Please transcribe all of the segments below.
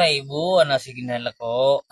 ibu nasi ginala ko.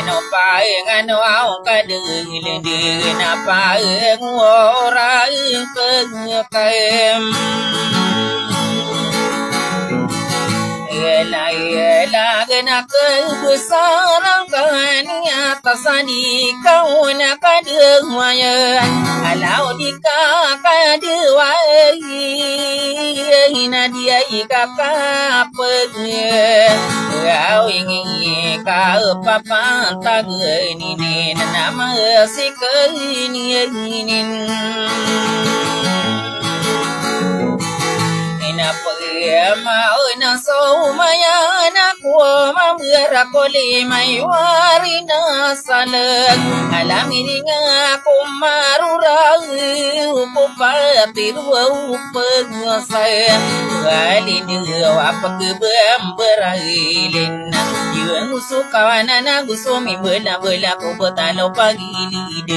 No paeng ano ang kadilin na paeng orang pengkaim ela gena kebesaran kania tasani kau nak kadewaya alau dikakadewai hina dia ikakapeng kau ingin kau papan tageni nama si keinin mau na so maya na ko mamira ko li may wari na salag alamiringa ko marura ko patiru pagsay galin wa pagbemberailin yung sukawana na gusto mi bela ko botalo pagilid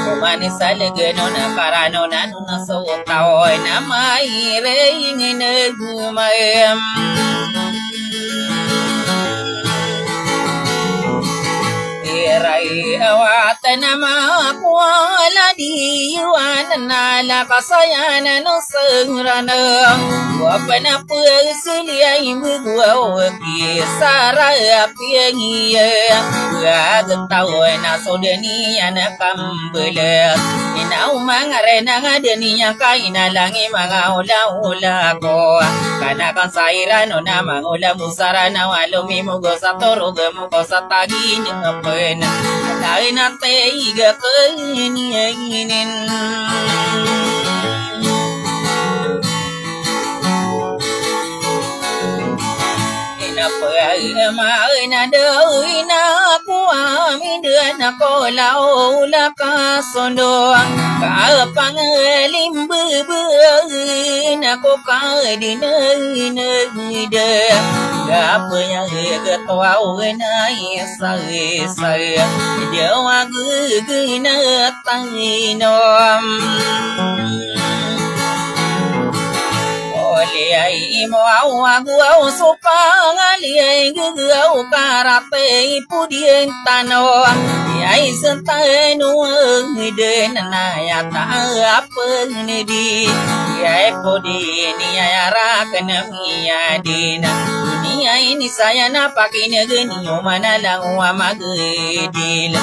ko manisalaga no na karano na no so tao na maire mayam irai awatan nama kuala diwan nala kasayana no sengrana wapana persilia ibu gua kisara piangia gagentau na sodeni anak kambele ina umangarena ngadeninya kaina langi mangaula ko kana kan sairano na mangula musarana walumi mugo satoro gemuko satagi nyepena lain ate iga kenyinin na doi na kuami na ko lao la ka sondo ka pangalim bu na ko ka di nei de ga punya ke toa na isa dia wa gu na tanginom liai mo au sopa liai gugau karate pudien tano liai sentano de na ya ta apa ni di liai pudi ni ya ra kana ya dina dunia ini saya na pakai negeni mana lang wa magedil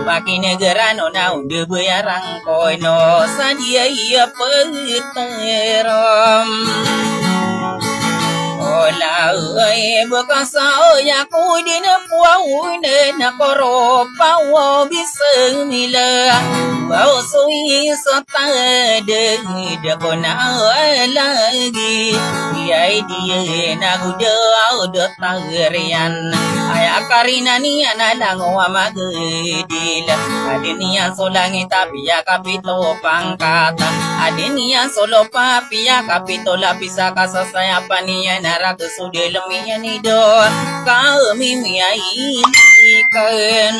pakai negara no na unde bayarang koino sadia ia peterom Ola oi bekasa ya kudin puau ne na koro pau biseng mila bau sui sota de kona lagi ai dia na gudo de tagrian aya karina ni ana langwa magedil adenia solangi tapi ya kapito pangkata adenia solo papi ya kapito lapisa kasasaya pania nara kesudelemian ido kami miai kan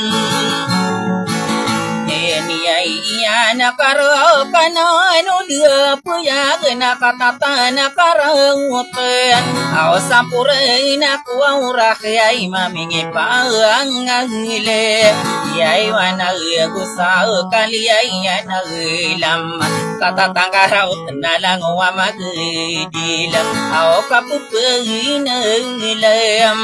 enia iya nakaro kanano dia puya kena kata nakaranguten au sampure naku aurah yai mamingi pangangile yai wana aku sao kali yai na lam kata tangkarau tenalang wa magidilam au kapupina ilam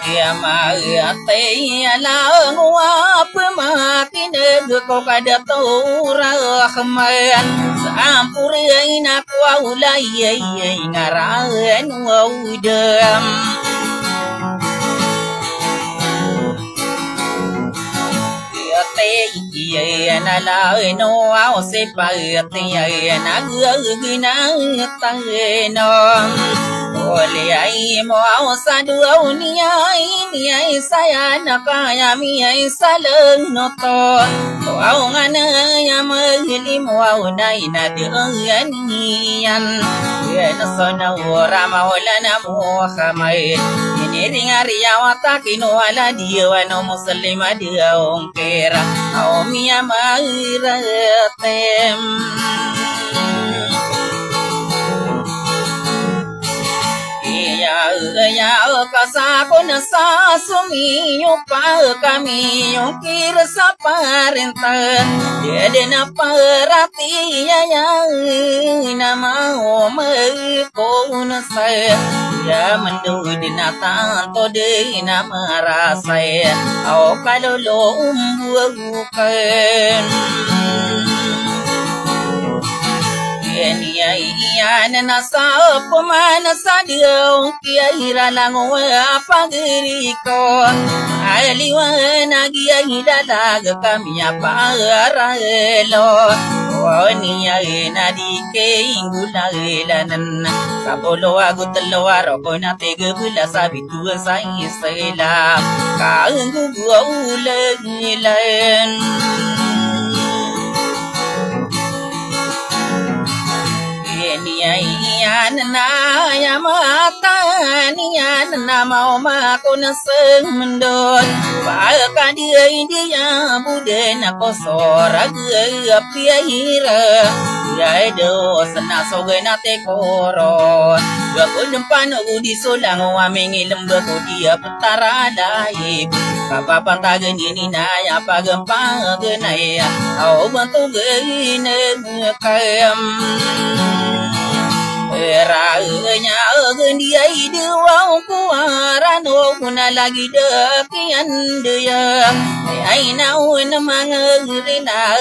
ya maate ya la ngwa pemakin ko kada tora khman sampure ina ko ulai ngaran wa udam ya na la no au se pa ya na gina ta no ole ai mo au sa du au ni ai saya na ka ya mi ai saleng no to au ngana ya ma li mo au na ina de an yan ya na so na ora ma hola na mo khamai ni ringari ya wata kino ala dia wa no muslima dia ongkera au mi amaira tem ya kasa kona sa sumi yo pa kami yo kir sa parenta de na parati ya na ma o me ko na sa ya mandu dina tanto de na marasa au kalolo umbukan iya na sa pumana sa dio kia hira lango apagiri ko aliwa na gia hira lag kami aparelo wani ya na dike ingula elanan sabolo agutlo aroko na tegula sabitu sa isela ka ngugu ulen niyan na ya mata niyan na mau maku naseng mendon baka dia buden ako sora ge piahira ya do sana soge na te koron aku dempan udi solang wa mengilem ko dia petara dai kapapan tagen ini na ya pagempa genaya au bantu geine kayam Ranya dia idua kuarano kuna lagi dekian dia aina una mangirina